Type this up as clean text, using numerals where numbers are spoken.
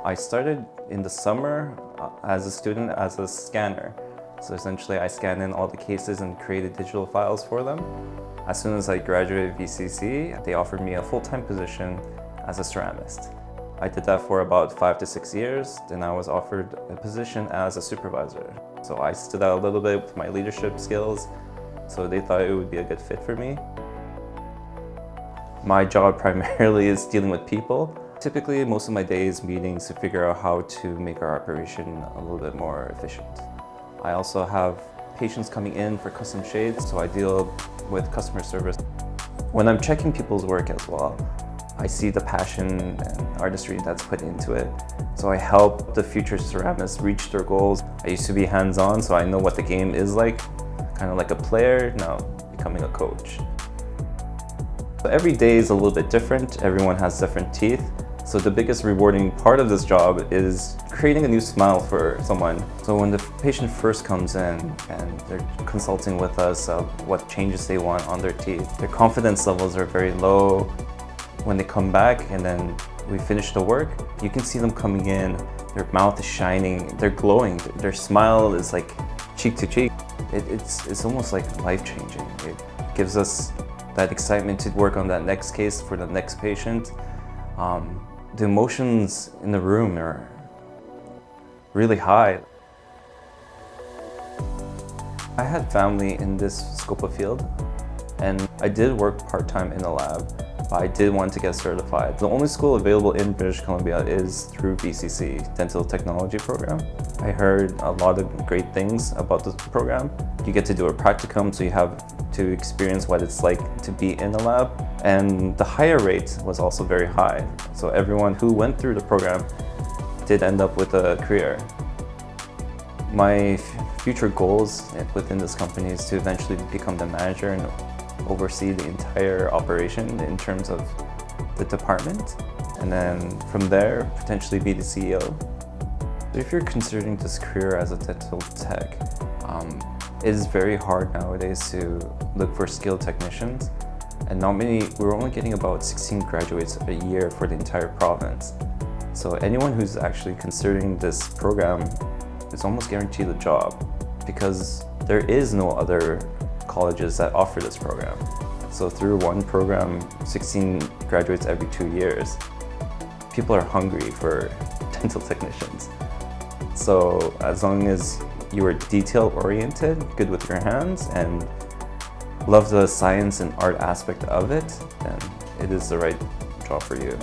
I started in the summer as a student as a scanner. So essentially I scanned in all the cases and created digital files for them. As soon as I graduated VCC, they offered me a full-time position as a ceramist. I did that for about 5 to 6 years, then I was offered a position as a supervisor. So I stood out a little bit with my leadership skills, so they thought it would be a good fit for me. My job primarily is dealing with people. Typically, most of my day is meetings to figure out how to make our operation a little bit more efficient. I also have patients coming in for custom shades, so I deal with customer service. When I'm checking people's work as well, I see the passion and artistry that's put into it. So I help the future ceramists reach their goals. I used to be hands-on, so I know what the game is like, kind of like a player, now becoming a coach. So every day is a little bit different. Everyone has different teeth. So the biggest rewarding part of this job is creating a new smile for someone. So when the patient first comes in and they're consulting with us of what changes they want on their teeth, their confidence levels are very low. When they come back and then we finish the work, you can see them coming in, their mouth is shining, they're glowing, their smile is like cheek to cheek. It's almost like life-changing. It gives us that excitement to work on that next case for the next patient. The emotions in the room are really high. I had family in this scope of field, and I did work part-time in the lab, but I did want to get certified. The only school available in British Columbia is through BCC, Dental Technology program. I heard a lot of great things about this program. You get to do a practicum, so you have to experience what it's like to be in a lab. And the hire rate was also very high. So everyone who went through the program did end up with a career. My future goals within this company is to eventually become the manager and oversee the entire operation in terms of the department. And then from there, potentially be the CEO. If you're considering this career as a dental tech, it is very hard nowadays to look for skilled technicians. And we're only getting about 16 graduates a year for the entire province. So anyone who's actually considering this program is almost guaranteed a job because there is no other colleges that offer this program. So through one program, 16 graduates every 2 years, people are hungry for dental technicians. So as long as you are detail-oriented, good with your hands, and love the science and art aspect of it, then it is the right job for you.